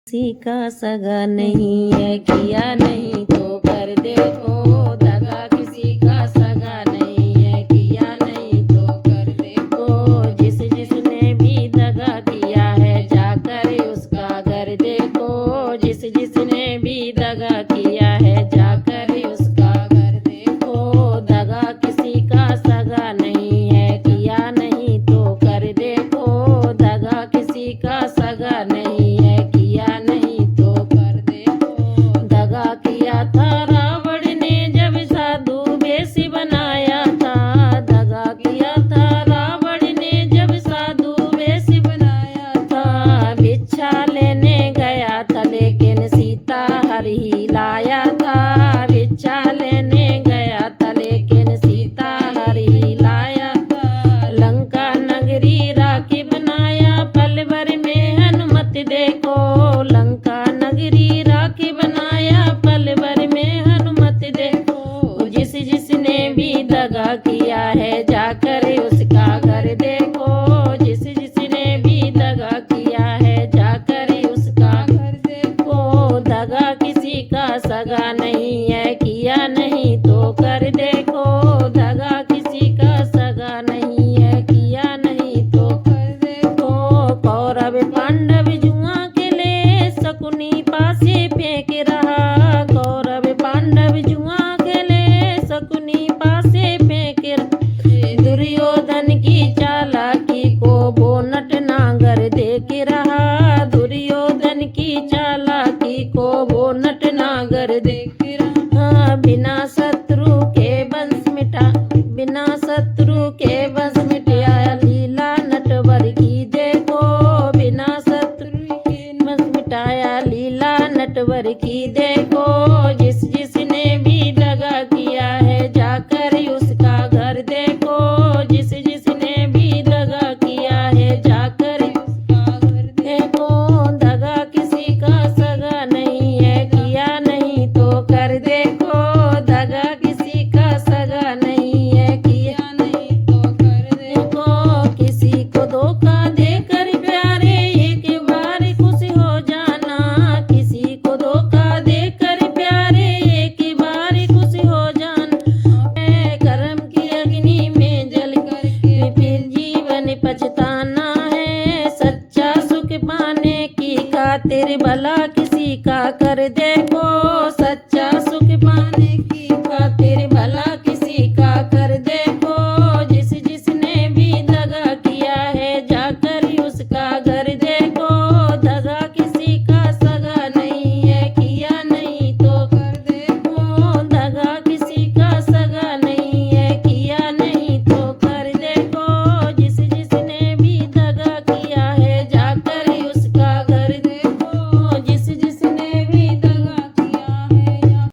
किसी का सगा नहीं है, किया नहीं तो कर देखो। दगा किसी का सगा नहीं है, किया नहीं तो कर देखो। जिसने भी दगा किया है जाकर उसका घर देखो। जिसने भी दगा किया है जाकर उसका घर देखो। दगा किसी का सगा नहीं है, किया नहीं तो कर देखो। दगा किसी का सगा नहीं है, किया नहीं तो कर देखो। दगा किया था रावण ने जब साधु वेश बनाया था। दगा किया था रावण ने जब साधु वेश बनाया था। भिक्षा लेने गया था लेकिन सीता हर ही लाया था। भिक्षा लेने गया था लेकिन सीता हर ही लाया था। लंका नगरी राखी बनाया पल भर में हनुमत देखो। लंका नगरी राखी बनाया पल भर में हनुमत देखो। जिसने भी दगा किया है जाकर उसका घर देखो। जिसने भी दगा किया है जाकर उसका घर देखो। दगा किसी का सगा नहीं है, किया नहीं तो कर देखो। दगा किसी का सगा नहीं है, किया नहीं तो कर देखो। कौरव पांडव जुआ के ले शकुनी पासे फेंक रहा। कौरव पांडव जुआ के ले शकुनी पासे फेंक रहा। दुर्योधन की चालाकी को वो नट नांगर देख रहा। दुर्योधन की चालाकी को वो नट नांगर देख रहा। बिना शत्रु के वंश मिटा, बिना शत्रु के वंश मिटाया लीला नटवर की देखो। बिना शत्रु के वंश मिटाया लीला नटवर की देखो। जिसने भी दगा किया है जाकर उसका घर देखो। जिसने भी दगा किया है जाकर उसका घर देखो। दगा किसी का सगा नहीं है, किया नहीं तो कर देखो। दगा किसी का सगा नहीं है, किया नहीं तो कर देखो। किसी को धोखा देकर प्यारे एक बार खुश हो जाना। किसी को धोखा देकर प्यारे एक बार खुश हो जाना। कर्म की अग्नि में जल कर फिर जीवन पछताना है। सच्चा सुख पाने की खातिर भला किसी का कर दे।